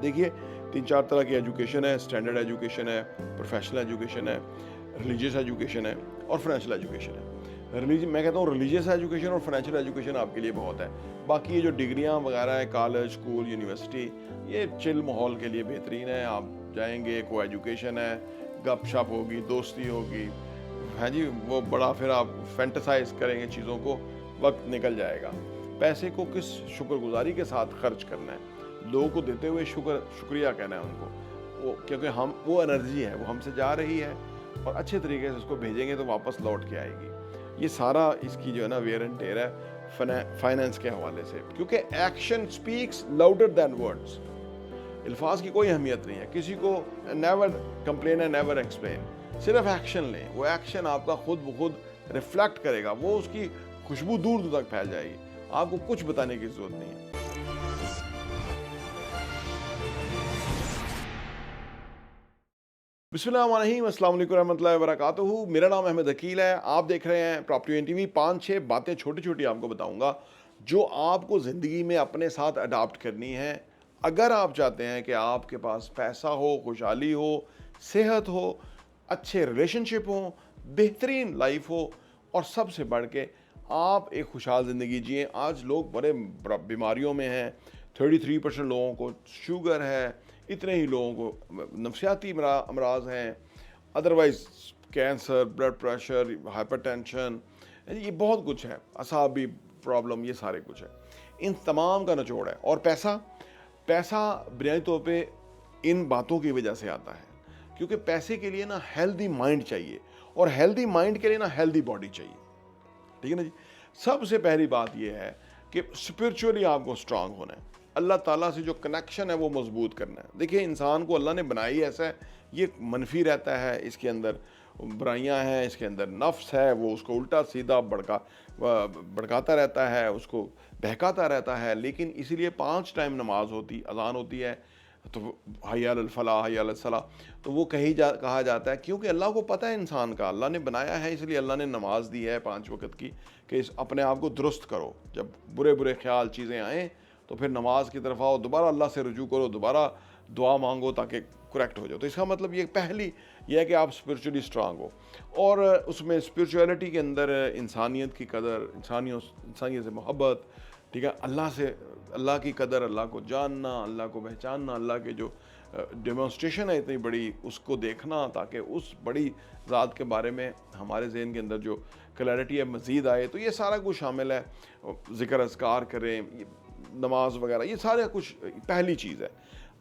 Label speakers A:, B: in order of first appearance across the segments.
A: देखिए 3-4 तरह की एजुकेशन है, स्टैंडर्ड एजुकेशन है, प्रोफेशनल एजुकेशन है, रिलीजियस एजुकेशन है और फाइनेंशियल एजुकेशन है। मैं कहता हूँ रिलीजियस एजुकेशन और फाइनेंशियल एजुकेशन आपके लिए बहुत है। बाकी ये जो डिग्रियाँ वगैरह है, कॉलेज, स्कूल, यूनिवर्सिटी, ये चिल माहौल के लिए बेहतरीन है। आप जाएंगे, को एजुकेशन है, गपशप होगी, दोस्ती होगी, हाँ जी, वो बड़ा फिर आप फैंटेसाइज करेंगे चीज़ों को, वक्त निकल जाएगा। पैसे को किस शुक्रगुजारी के साथ खर्च करना है, लोगों को देते हुए शुक्रिया कहना है उनको, वो क्योंकि हम वो एनर्जी है, वो हमसे जा रही है और अच्छे तरीके से उसको भेजेंगे तो वापस लौट के आएगी। ये सारा इसकी जो है ना वेयर एंड टेयर है फाइनेंस के हवाले से, क्योंकि action speaks louder than words. अल्फाज की कोई अहमियत नहीं है, किसी को नेवर कंप्लेन है, नेवर एक्सप्लेन, सिर्फ एक्शन लें। वो एक्शन आपका खुद ब खुद रिफ्लेक्ट करेगा, वो उसकी खुशबू दूर दूर तक फैल जाएगी, आपको कुछ बताने की जरूरत नहीं है। बिस्मिल्लाहिर्रहमानिर्रहीम, अस्सलाम वालेकुम रहमतुल्लाहि व बरकातुहू। मेरा नाम अहमद अकील है, आप देख रहे हैं प्रॉपर्टी टीवी। 5-6 बातें छोटी छोटी आपको बताऊंगा जो आपको ज़िंदगी में अपने साथ अडॉप्ट करनी है अगर आप चाहते हैं कि आपके पास पैसा हो, खुशहाली हो, सेहत हो, अच्छे रिलेशनशिप हो, बेहतरीन लाइफ हो और सबसे बढ़ के आप एक खुशहाल ज़िंदगी जिए। आज लोग बड़े बीमारियों में हैं, 33% लोगों को शुगर है, इतने ही लोगों को नफसियाती अमराज हैं, otherwise cancer, blood pressure, hypertension, ये बहुत कुछ है, असाबी प्रॉब्लम, ये सारे कुछ है। इन तमाम का निचोड़ है। और पैसा बुनियादी तौर पे इन बातों की वजह से आता है, क्योंकि पैसे के लिए ना हेल्दी माइंड चाहिए और हेल्दी माइंड के लिए ना हेल्दी बॉडी चाहिए। ठीक है ना जी। सबसे पहली बात यह है कि स्पिरिचुअली आपको स्ट्रांग होना है, अल्लाह ताला से जो कनेक्शन है वो मजबूत करना है। देखिए इंसान को अल्लाह ने बनाई ऐसा है, ये मनफी रहता है, इसके अंदर बुराइयां हैं, इसके अंदर नफ्स है, वो उसको उल्टा सीधा भड़काता रहता है, उसको बहकाता रहता है। लेकिन इसीलिए 5 टाइम नमाज होती, अजान होती है, तो हय्या अलल फलाह, हय्या अलस सलाह, तो वो कहा जाता है, क्योंकि अल्लाह को पता है इंसान का, अल्लाह ने बनाया है, इसलिए अल्लाह ने नमाज दी है 5 वक्त की कि अपने आप को दुरुस्त करो। जब बुरे बुरे ख्याल चीज़ें आएँ तो फिर नमाज की तरफ आओ, दोबारा अल्लाह से रुजू करो, दोबारा दुआ मांगो ताकि करेक्ट हो जाओ। तो इसका मतलब ये पहली यह है कि आप स्पिरिचुअली स्ट्रांग हो। और उसमें स्पिरिचुअलिटी के अंदर इंसानियत की कदर, इंसानियत से मोहब्बत, ठीक है, अल्लाह की कदर, अल्लाह को जानना, अल्लाह को पहचानना, अल्लाह के जो डेमोन्स्ट्रेशन है इतनी बड़ी, उसको देखना ताकि उस बड़ी ज़ात के बारे में हमारे ज़हन के अंदर जो क्लैरिटी है मज़ीद आए। तो ये सारा कुछ शामिल है। ज़िक्र अज़कार करें, नमाज वगैरह, ये सारा कुछ पहली चीज़ है।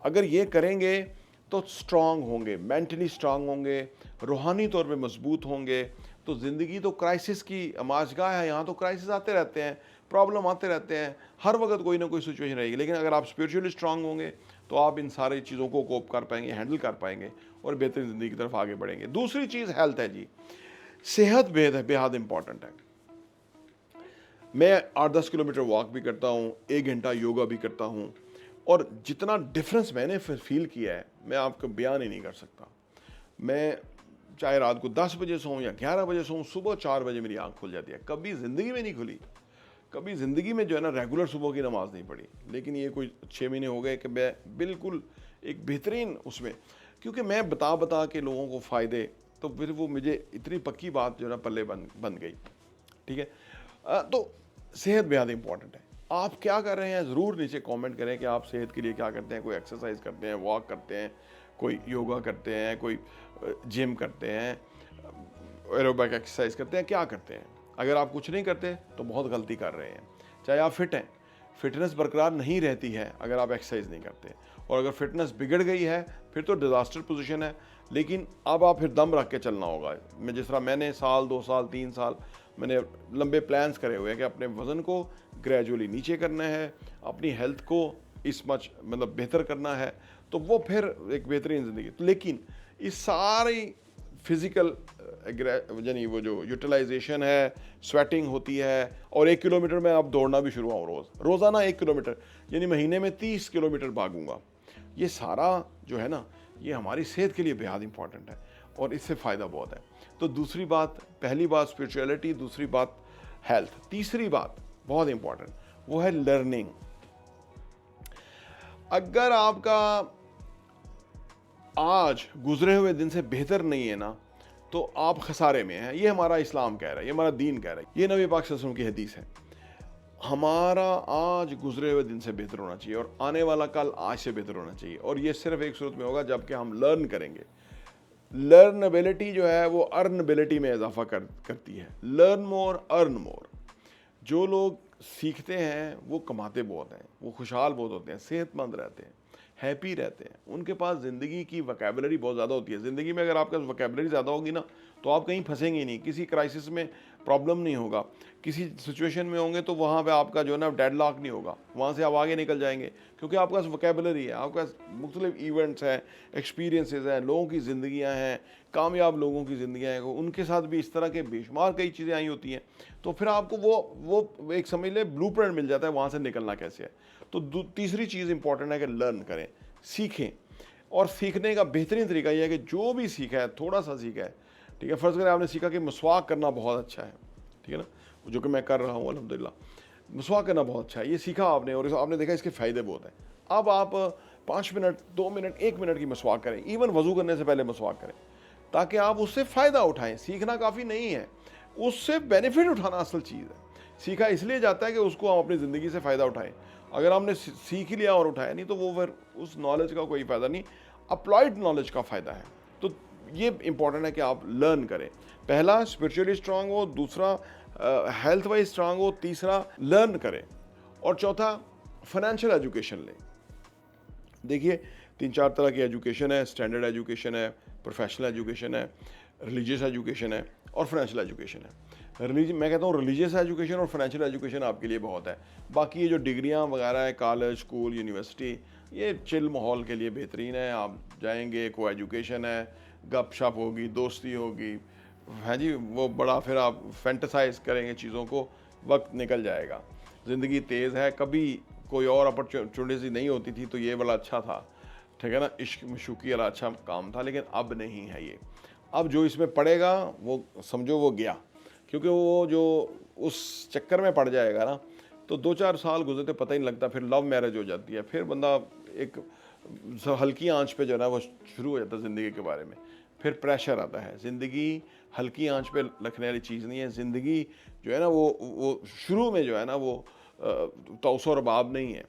A: अगर ये करेंगे तो स्ट्रांग होंगे, मेंटली स्ट्रांग होंगे, रूहानी तौर पे मजबूत होंगे। तो ज़िंदगी तो क्राइसिस की आमाजगाह है, यहाँ तो क्राइसिस आते रहते हैं, प्रॉब्लम आते रहते हैं, हर वक्त कोई ना कोई सिचुएशन रहेगी। लेकिन अगर आप स्पिरिचुअली स्ट्रांग होंगे तो आप इन सारी चीज़ों को कोप कर पाएंगे, हैंडल कर पाएंगे और बेहतरीन ज़िंदगी की तरफ आगे बढ़ेंगे। दूसरी चीज़ हेल्थ है जी। सेहत बेहद इंपॉर्टेंट है। मैं 8-10 किलोमीटर वॉक भी करता हूँ, 1 घंटा योगा भी करता हूँ, और जितना डिफरेंस मैंने फील किया है मैं आपको बयान ही नहीं कर सकता। मैं चाहे रात को 10 बजे सोऊं या 11 बजे सोऊं, सुबह 4 बजे मेरी आंख खुल जाती है। कभी ज़िंदगी में नहीं खुली, कभी ज़िंदगी में जो है ना रेगुलर सुबह की नमाज नहीं पढ़ी। लेकिन ये कोई 6 महीने हो गए कि मैं बिल्कुल एक बेहतरीन उसमें, क्योंकि मैं बता के लोगों को फ़ायदे, तो फिर वो मुझे इतनी पक्की बात जो है ना पल्ले बन गई। ठीक है, तो सेहत बेहद इंपॉर्टेंट है। आप क्या कर रहे हैं ज़रूर नीचे कमेंट करें कि आप सेहत के लिए क्या करते हैं। कोई एक्सरसाइज करते हैं, वॉक करते हैं, कोई योगा करते हैं, कोई जिम करते हैं, एरोबिक एक्सरसाइज करते हैं, क्या करते हैं। अगर आप कुछ नहीं करते तो बहुत गलती कर रहे हैं। चाहे आप फिट हैं, फिटनेस बरकरार नहीं रहती है अगर आप एक्सरसाइज नहीं करते, और अगर फिटनेस बिगड़ गई है फिर तो डिज़ास्टर पोजीशन है। लेकिन अब आप फिर दम रख के चलना होगा। मैं जिस तरह मैंने साल, 2 साल, 3 साल मैंने लंबे प्लान्स करे हुए हैं कि अपने वज़न को ग्रेजुअली नीचे करना है, अपनी हेल्थ को इस मच मतलब बेहतर करना है, तो वो फिर एक बेहतरीन ज़िंदगी। तो लेकिन इस सारी फिज़िकल यानी वो जो यूटिलाइजेशन है, स्वेटिंग होती है, और 1 किलोमीटर में आप दौड़ना भी शुरू हुआ रोज़ाना 1 किलोमीटर, यानी महीने में 30 किलोमीटर भागूंगा। ये सारा जो है ना, ये हमारी सेहत के लिए बेहद इंपॉर्टेंट है और इससे फ़ायदा बहुत है। तो दूसरी बात, पहली बात स्पिरिचुअलिटी, दूसरी बात हेल्थ, तीसरी बात बहुत इंपॉर्टेंट वो है लर्निंग। अगर आपका आज गुजरे हुए दिन से बेहतर नहीं है ना, तो आप खसारे में हैं। ये हमारा इस्लाम कह रहा है, ये हमारा दीन कह रहा है, ये नबी पाक सल्लल्लाहु अलैहि वसल्लम की हदीस है। हमारा आज गुजरे हुए दिन से बेहतर होना चाहिए और आने वाला कल आज से बेहतर होना चाहिए, और ये सिर्फ एक सूरत में होगा जबकि हम लर्न करेंगे। लर्नबिलिटी जो है वो अर्नबिलिटी में इजाफा करती है। Learn more earn more. जो लोग सीखते हैं वो कमाते बहुत हैं, वो खुशहाल बहुत होते हैं, सेहतमंद रहते हैं, हैप्पी रहते हैं, उनके पास ज़िंदगी की वोकैबुलरी बहुत ज़्यादा होती है। ज़िंदगी में अगर आपके पास वोकैबुलरी ज़्यादा होगी ना, तो आप कहीं फंसेंगे ही नहीं, किसी क्राइसिस में प्रॉब्लम नहीं होगा, किसी सिचुएशन में होंगे तो वहाँ पे आपका जो है ना डेडलॉक नहीं होगा, वहाँ से आप आगे निकल जाएंगे, क्योंकि आपके पास वोकैबुलरी है, आपके पास मुख्तलिफ इवेंट्स हैं, एक्सपीरियंसेस हैं, लोगों की ज़िंदगियाँ हैं, कामयाब लोगों की ज़िंदगियाँ हैं, उनके साथ भी इस तरह के बेशुमार कई चीज़ें आई होती हैं। तो फिर आपको वो एक समझ ले ब्लूप्रिंट मिल जाता है वहाँ से निकलना कैसे है। तो तीसरी चीज़ इंपॉर्टेंट है कि लर्न करें, सीखें। और सीखने का बेहतरीन तरीका यह है कि जो भी सीखा है, थोड़ा सा सीखा है, ठीक है, फ़र्ज़ करें आपने सीखा कि मसवाक करना बहुत अच्छा है, ठीक है ना, जो कि मैं कर रहा हूँ अल्हम्दुलिल्लाह। मसवाक करना बहुत अच्छा है, ये सीखा आपने और आपने देखा इसके फ़ायदे बहुत हैं। अब आप 5 मिनट, 2 मिनट, 1 मिनट की मसवाक करें, इवन वज़ू करने से पहले मसवाक करें, ताकि आप उससे फ़ायदा उठाएं। सीखना काफ़ी नहीं है, उससे बेनिफिट उठाना असल चीज़ है। सीखा इसलिए जाता है कि उसको हम अपनी ज़िंदगी से फ़ायदा उठाएं। अगर हमने सीख ही लिया और उठाया नहीं, तो वो फिर उस नॉलेज का कोई फ़ायदा नहीं, अप्लाइड नॉलेज का फ़ायदा है। तो ये इंपॉर्टेंट है कि आप लर्न करें। पहला स्पिरिचुअली स्ट्रांग हो, दूसरा हेल्थ वाइज स्ट्रांग हो, तीसरा लर्न करें, और चौथा फाइनेंशियल एजुकेशन लें। देखिए 3-4 तरह की एजुकेशन है, स्टैंडर्ड एजुकेशन है, प्रोफेशनल एजुकेशन है, रिलीजियस एजुकेशन है और फाइनेंशियल एजुकेशन है। मैं कहता हूँ रिलीजियस एजुकेशन और फाइनेंशियल एजुकेशन आपके लिए बहुत है। बाकी ये जो डिग्रियाँ वगैरह है, कॉलेज, स्कूल, यूनिवर्सिटी, ये चिल माहौल के लिए बेहतरीन है। आप जाएंगे, को एजुकेशन है, गपशप होगी, दोस्ती होगी, है जी, वो बड़ा फिर आप फैंटेसाइज करेंगे चीज़ों को, वक्त निकल जाएगा। ज़िंदगी तेज़ है, कभी कोई और अपॉर्चुनिटी नहीं होती थी तो ये वाला अच्छा था, ठीक है ना, इश्क मशूकी वाला अच्छा काम था, लेकिन अब नहीं है ये। अब जो इसमें पड़ेगा वो समझो वो गया, क्योंकि वो जो उस चक्कर में पड़ जाएगा ना, तो 2-4 साल गुजरते पता ही नहीं लगता, फिर लव मैरिज हो जाती है, फिर बंदा एक हल्की आंच पे जो है ना वो शुरू हो जाता है ज़िंदगी के बारे में, फिर प्रेशर आता है। ज़िंदगी हल्की आंच पे रखने वाली चीज़ नहीं है। ज़िंदगी जो है ना वो शुरू में जो है ना वो तौसो और रबाब नहीं है।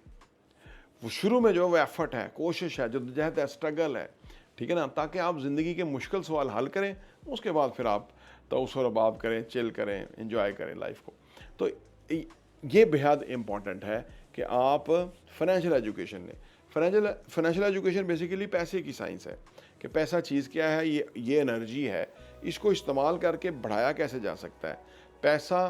A: वो शुरू में जो है वो एफर्ट है, कोशिश है, जद्दोजहद है, स्ट्रगल है, ठीक है ना, ताकि आप ज़िंदगी के मुश्किल सवाल हल करें, उसके बाद फिर आप तौसो और रबाब करें, चिल करें, एंजॉय करें लाइफ को। तो ये बेहद इम्पॉर्टेंट है कि आप फाइनेंशियल एजुकेशन लें। फाइनेंशियल एजुकेशन बेसिकली पैसे की साइंस है कि पैसा चीज़ क्या है, ये एनर्जी है, इसको इस्तेमाल करके बढ़ाया कैसे जा सकता है, पैसा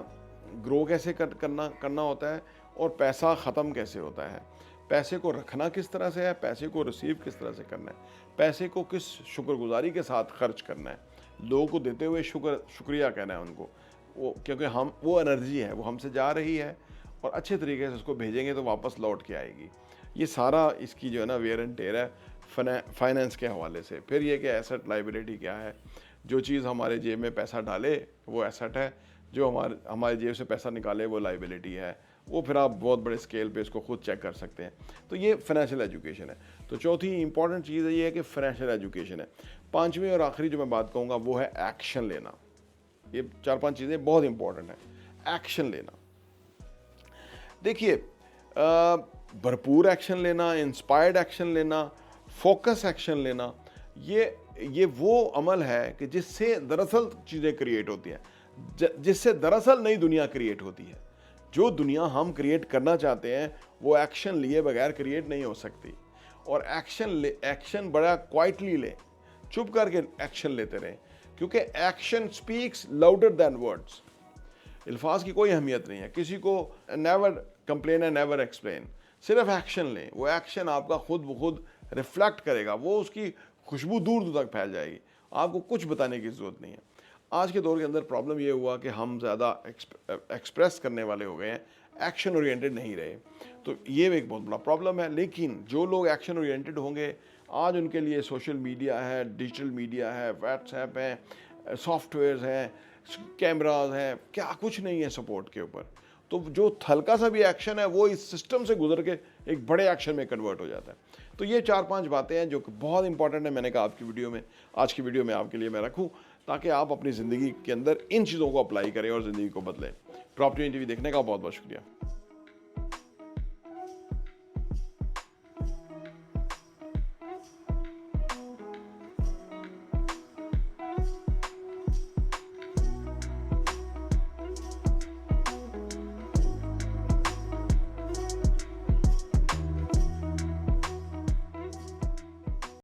A: ग्रो कैसे करना होता है, और पैसा ख़त्म कैसे होता है, पैसे को रखना किस तरह से है, पैसे को रिसीव किस तरह से करना है, पैसे को किस शुक्रगुजारी के साथ खर्च करना है, लोगों को देते हुए शुक्रिया कहना है उनको, वो क्योंकि वो एनर्जी है, वो हमसे जा रही है और अच्छे तरीके से उसको भेजेंगे तो वापस लौट के आएगी। ये सारा इसकी जो है ना वेयर एंड टेयर है फाइनेंस के हवाले से। फिर ये कि एसेट लाइबिलिटी क्या है, जो चीज़ हमारे जेब में पैसा डाले वो एसेट है, जो हमारे जेब से पैसा निकाले वो लाइबिलिटी है। वो फिर आप बहुत बड़े स्केल पे इसको खुद चेक कर सकते हैं। तो ये फाइनेंशियल एजुकेशन है। तो चौथी इंपॉर्टेंट चीज़ ये है कि फाइनेंशियल एजुकेशन है। पांचवी और आखिरी जो मैं बात कहूँगा वो है एक्शन लेना। ये 4-5 चीज़ें बहुत इंपॉर्टेंट है। एक्शन लेना, देखिए भरपूर एक्शन लेना, इंस्पायर्ड एक्शन लेना, फोकस एक्शन लेना, ये वो अमल है कि जिससे दरअसल चीज़ें क्रिएट होती हैं, जिससे दरअसल नई दुनिया क्रिएट होती है। जो दुनिया हम क्रिएट करना चाहते हैं वो एक्शन लिए बगैर क्रिएट नहीं हो सकती। और एक्शन बड़ा क्वाइटली लें, चुप करके एक्शन लेते रहें, क्योंकि action speaks louder than words. अल्फाज की कोई अहमियत नहीं है। किसी को नेवर कंप्लेन है, नेवर एक्सप्लेन, सिर्फ एक्शन लें। वो एक्शन आपका खुद ब खुद रिफ्लेक्ट करेगा, वो उसकी खुशबू दूर दूर तक फैल जाएगी, आपको कुछ बताने की ज़रूरत नहीं है। आज के दौर के अंदर प्रॉब्लम ये हुआ कि हम ज़्यादा एक्सप्रेस करने वाले हो गए हैं, एक्शन ओरिएंटेड नहीं रहे, तो ये एक बहुत बड़ा प्रॉब्लम है। लेकिन जो लोग एक्शन ओरिएंटेड होंगे, आज उनके लिए सोशल मीडिया है, डिजिटल मीडिया है, व्हाट्सएप है, सॉफ्टवेयर्स हैं, कैमराज हैं, क्या कुछ नहीं है सपोर्ट के ऊपर। तो जो हल्का सा भी एक्शन है वो इस सिस्टम से गुजर के एक बड़े एक्शन में कन्वर्ट हो जाता है। तो ये 4-5 बातें हैं जो कि बहुत इंपॉर्टेंट है, मैंने कहा आपकी वीडियो में, आज की वीडियो में आपके लिए मैं रखूँ, ताकि आप अपनी ज़िंदगी के अंदर इन चीज़ों को अप्लाई करें और ज़िंदगी को बदलें। प्रॉपर्टी टीवी देखने का बहुत बहुत शुक्रिया।